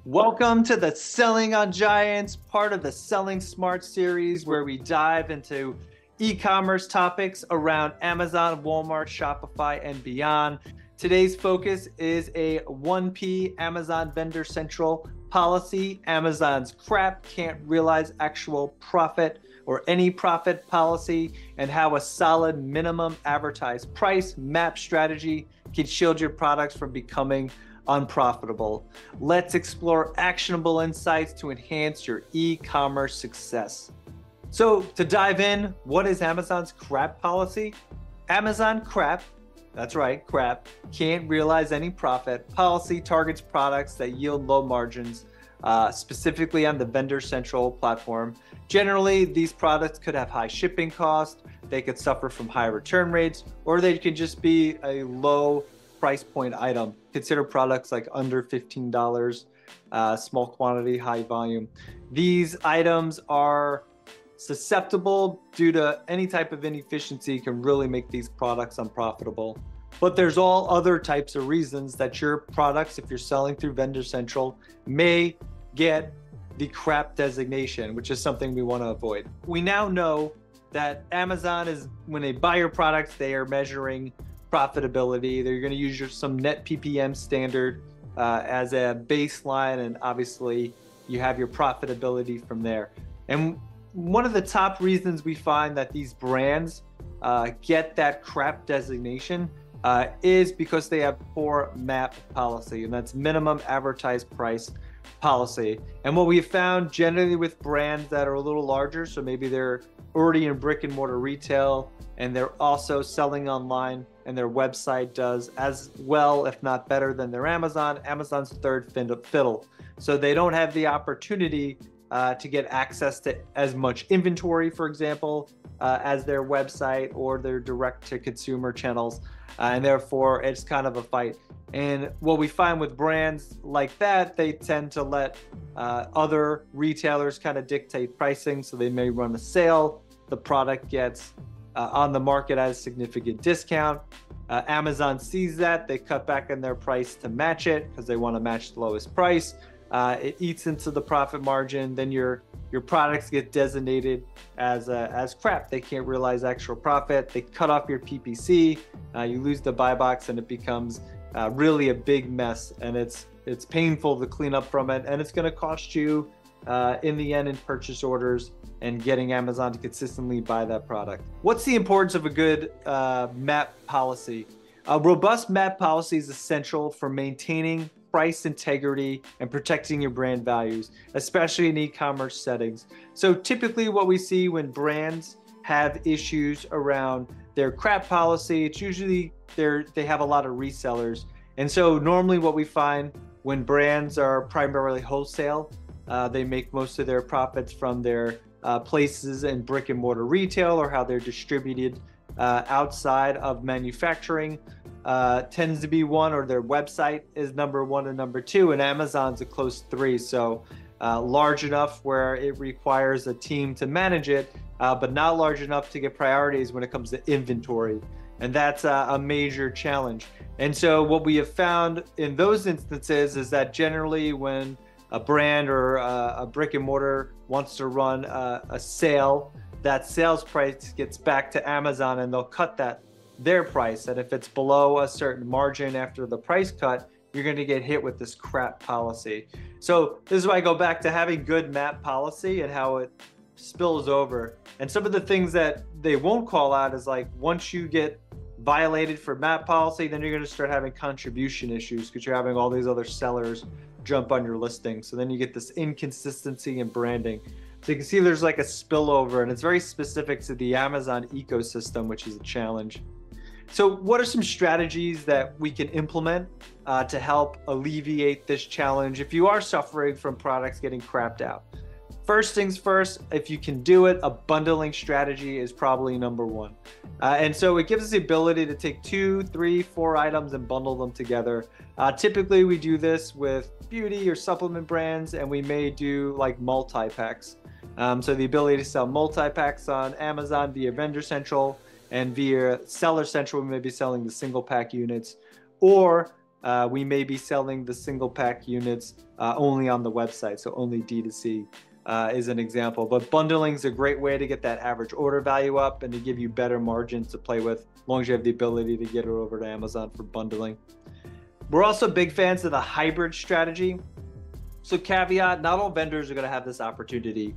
Welcome to the Selling on Giants, part of the Selling Smart series, where we dive into e-commerce topics around Amazon, Walmart, Shopify, and beyond. Today's focus is a 1P Amazon Vendor Central policy. Amazon's crap, can't realize actual profit or any profit policy, and how a solid minimum advertised price map strategy can shield your products from becoming unprofitable. Let's explore actionable insights to enhance your e-commerce success. So to dive in, what is Amazon's crap policy? Amazon crap, that's right, crap, can't realize any profit policy targets products that yield low margins, specifically on the Vendor Central platform. Generally, these products could have high shipping costs, they could suffer from high return rates, or they could just be a low price point item. Consider products like under $15, small quantity, high volume. These items are susceptible due to any type of inefficiency can really make these products unprofitable. But there's all other types of reasons that your products, if you're selling through Vendor Central, may get the crap designation, which is something we want to avoid. We now know that Amazon is, when they buy your products, they are measuring profitability. They're going to use some net PPM standard as a baseline, and obviously you have your profitability from there. And one of the top reasons we find that these brands get that crap designation is because they have poor MAP policy, and that's minimum advertised price policy. And what we have found generally with brands that are a little larger, so maybe they're already in brick and mortar retail and they're also selling online, and their website does as well, if not better than their Amazon's third fiddle. So they don't have the opportunity to get access to as much inventory, for example, as their website or their direct to consumer channels. And therefore it's kind of a fight. And what we find with brands like that, they tend to let other retailers kind of dictate pricing. So they may run a sale, the product gets on the market at a significant discount. Amazon sees that, they cut back on their price to match it because they want to match the lowest price. It eats into the profit margin. Then your products get designated as crap. They can't realize actual profit. They cut off your PPC. You lose the buy box, and it becomes really a big mess. And it's painful to clean up from it, and it's going to cost you in the end in purchase orders and getting Amazon to consistently buy that product. What's the importance of a good MAP policy? A robust MAP policy is essential for maintaining price integrity and protecting your brand values, especially in e-commerce settings. So typically what we see when brands have issues around their crap policy, it's usually they have a lot of resellers. And so normally what we find when brands are primarily wholesale, they make most of their profits from their places in brick and mortar retail, or how they're distributed outside of manufacturing. Tends to be one, or their website is number one and number two, and Amazon's a close three. So large enough where it requires a team to manage it, but not large enough to get priorities when it comes to inventory. And that's a major challenge. And so what we have found in those instances is that generally when a brand or a brick and mortar wants to run a sale, that sales price gets back to Amazon, and they'll cut their price. And if it's below a certain margin after the price cut, you're going to get hit with this crap policy. So this is why I go back to having good MAP policy and how it spills over. And some of the things that they won't call out is like, once you get violated for MAP policy, then you're going to start having contribution issues because you're having all these other sellers jump on your listing. So then you get this inconsistency in branding. So you can see there's like a spillover, and it's very specific to the Amazon ecosystem, which is a challenge. So what are some strategies that we can implement to help alleviate this challenge if you are suffering from products getting crapped out? First things first, if you can do it, a bundling strategy is probably number one. And so it gives us the ability to take 2, 3, 4 items and bundle them together. Typically we do this with beauty or supplement brands, and we may do like multi-packs. So the ability to sell multi-packs on Amazon via Vendor Central, and via Seller Central we may be selling the single pack units. Or we may be selling the single pack units only on the website, so only D2C is an example. But bundling is a great way to get that average order value up and to give you better margins to play with, as long as you have the ability to get it over to Amazon for bundling. We're also big fans of the hybrid strategy. So caveat, not all vendors are going to have this opportunity.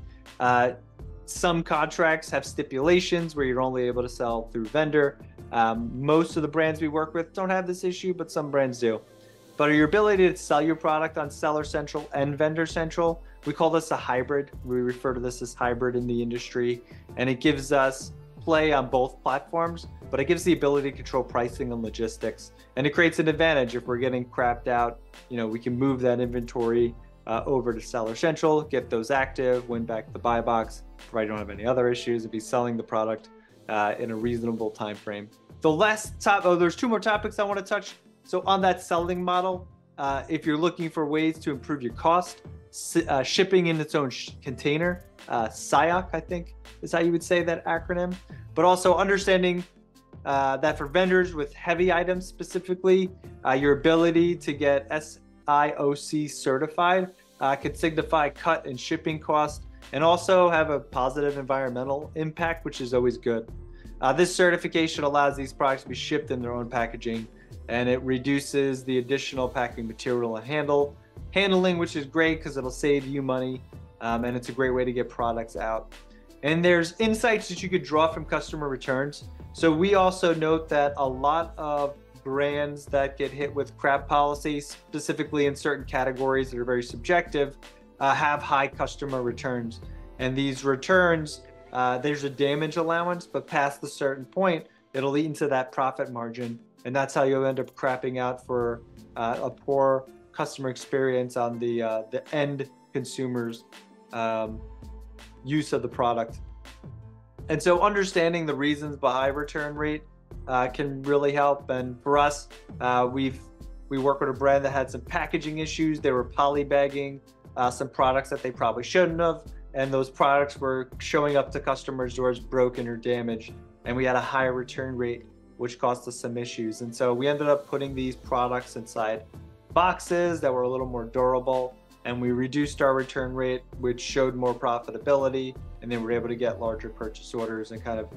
Some contracts have stipulations where you're only able to sell through vendor. Most of the brands we work with don't have this issue, but some brands do. But your ability to sell your product on Seller Central and Vendor Central, we call this a hybrid. We refer to this as hybrid in the industry, and it gives us play on both platforms, but it gives the ability to control pricing and logistics. And it creates an advantage if we're getting crapped out. We can move that inventory over to Seller Central, get those active, win back the buy box, provided you don't have any other issues, and be selling the product in a reasonable time frame. The last there's two more topics I want to touch. So on that selling model, if you're looking for ways to improve your cost, shipping in its own container, SIOC, I think is how you would say that acronym, but also understanding that for vendors with heavy items specifically, your ability to get SIOC certified could signify cut in shipping cost and also have a positive environmental impact, which is always good. This certification allows these products to be shipped in their own packaging, and it reduces the additional packing material and handling, which is great because it'll save you money, and it's a great way to get products out. And there's insights that you could draw from customer returns. So we also note that a lot of brands that get hit with crap policies, specifically in certain categories that are very subjective, have high customer returns. And these returns, there's a damage allowance, but past a certain point, it'll eat into that profit margin. And that's how you'll end up crapping out for a poor customer experience on the end consumer's use of the product. And so understanding the reasons behind return rate can really help. And for us, we work with a brand that had some packaging issues. They were polybagging some products that they probably shouldn't have. And those products were showing up to customers' doors broken or damaged. And we had a higher return rate, which caused us some issues. And so we ended up putting these products inside boxes that were a little more durable. And we reduced our return rate, which showed more profitability. And then we were able to get larger purchase orders and kind of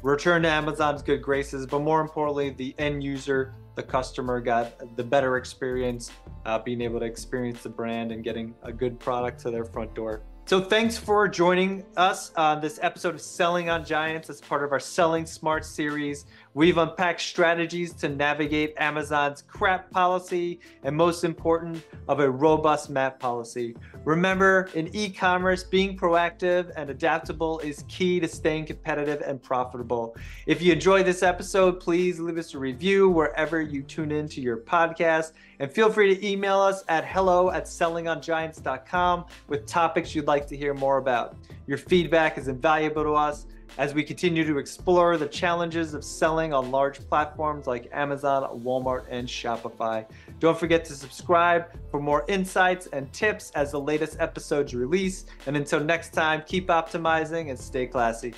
return to Amazon's good graces. But more importantly, the end user, the customer, got the better experience, being able to experience the brand and getting a good product to their front door. So thanks for joining us on this episode of Selling on Giants as part of our Selling Smart series. We've unpacked strategies to navigate Amazon's crap policy and, most important, of a robust MAP policy. Remember, in e-commerce, being proactive and adaptable is key to staying competitive and profitable. If you enjoyed this episode, please leave us a review wherever you tune into your podcast, and feel free to email us at hello@sellingongiants.com with topics you'd like to hear more about. Your feedback is invaluable to us as we continue to explore the challenges of selling on large platforms like Amazon, Walmart, and Shopify. Don't forget to subscribe for more insights and tips as the latest episodes release. And until next time, keep optimizing and stay classy.